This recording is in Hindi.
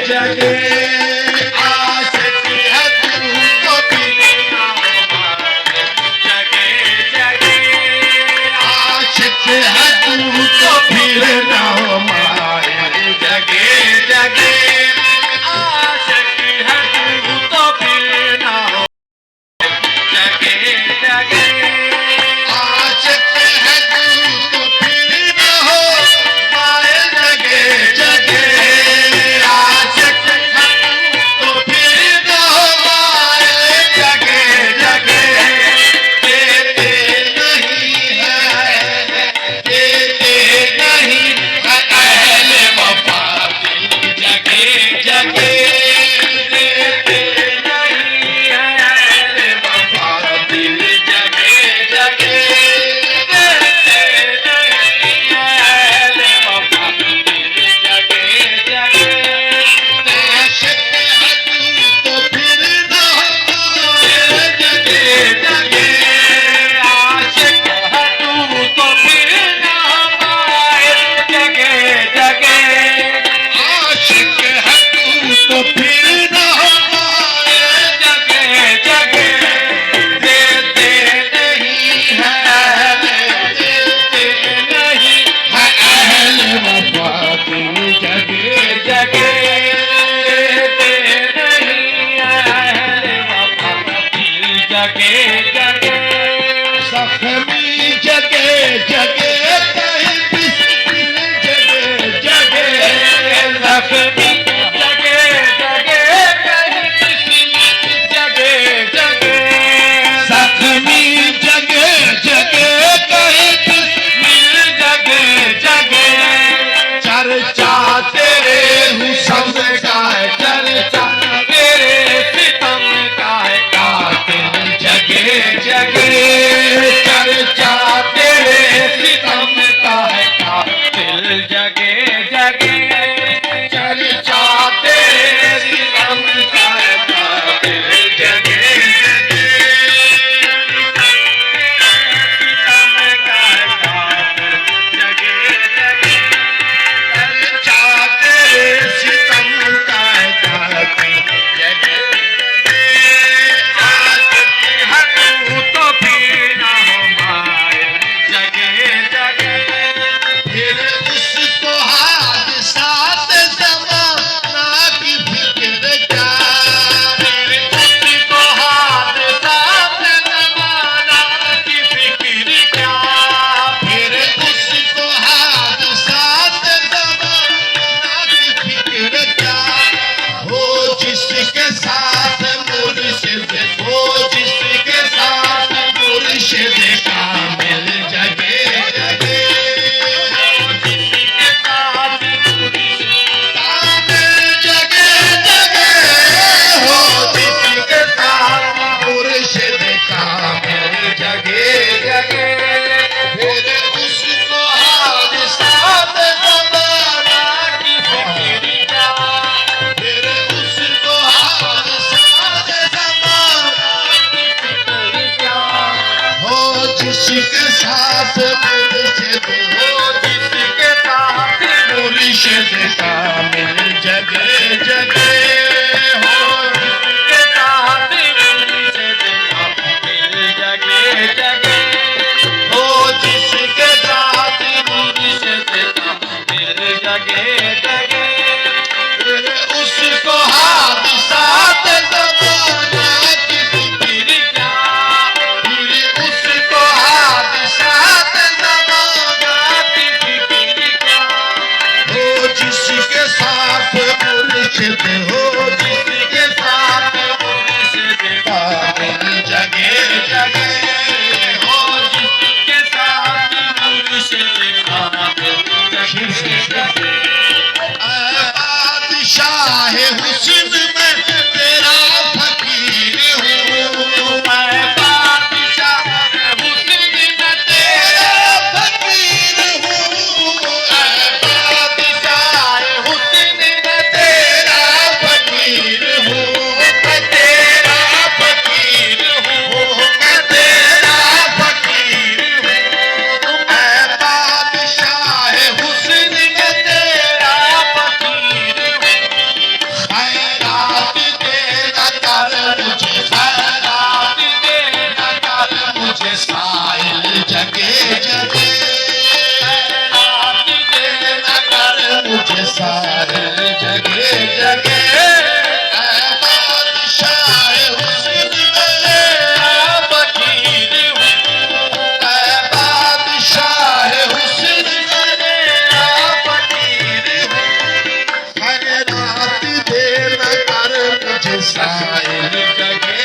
जगे आशिक है तू तो फिर ना मारे जगे जगे आशिक है तू तो फिर ना मारे जगे जगे आशिक है तू तो फिर ना जगे जगे आशिक है तू तो फिर ना हो पाए जगे जगे आशिक है तू तो फिर ना हो पाए जगे जगे देते नहीं है अहले वफा दिल जगे जगे देते नहीं है अहले वफा दिल जगे जगे देते नहीं है अहले वफा दिल जगे जगे आशिक है तू तो फिर ना हो जगे जगे आशिक है तू तो फिर ना पाए जगे जगे आशिक है तू तो फिर ना पाए जगे जगे देते नहीं है देते नहीं है अहले वफा दिल जगे जगे देते नहीं है अहले वफा दिल जगे जगे जख्मी जगे जगे कहीं बिस्मिल जगे जगे जख्मी जगे जगे कहीं बिस्मिल जगे जगे जख्मी जगे जगे कहीं बिस्मिल जगे जगे चर्चा तेरे हुस्न का है चर्चा तेरे सितम का है कातिल जगे जगे चर्चा तेरे सितम का है कातिल जगे जगे चर्चा तेरे सितम का है कातिल जगे जगे सितम का है कातिल जगे जगे चर्चा तेरे सितम का है कातिल जगे आशिक है तू तो फिर ना हो माए जगे जगे फिर उसको हादसात ज़माना की फिक्र क्या फिर उसको हादसात ज़माना की फिक्र क्या फिर उसको हादसात ज़माना की फिक्र क्या हो जिसके साथ मुर्शिद हो जिसके साथ मुर्शिद कामिल जगे जगे हो जिसके साथ मुर्शिद कामिल जगे जगे हो जिसके साथ मुर्शिद कामिल जगे जगे फिर उसको हादसात ज़माना की फिक्र क्या फिर उसको हादसात ज़माना की फिक्र क्या हो जिसके साथ मुर्शिद हो जिसके साथ मुर्शिद कामिल जगे जगे हो जिसके साथ मुर्शिद कामिल जगे जगे हो जिसके साथ मुर्शिद कामिल जगे जगे फिर उसको हादसात ज़माना की फिक्र क्या फिर उसको हादसात ज़माना की फिक्र क्या हो जिसके साथ मुर्शिद हो जिसके साथ मुर्शिद कामिल जगे जगे हो जिसके साथ मुर्शिद कामिल जगे जगे बादशाह हुस्न में तेरा फकीर हूँ मैं बादशाह हुस्न में तेरा फकीर हूँ बादशाह हुस्न में तेरा फकीर हूँ मैं तेरा फकीर हूँ मैं तेरा फकीर हूँ मैं बादशाह हुस्न में तेरा फकीर हूँ सारे जगे जगे ऐ बादशाह हुस्न तेरा फकीर हूँ ऐ बादशाह हुस्न तेरा फकीर हूँ खैरात दे न कर मुझे सारे जगे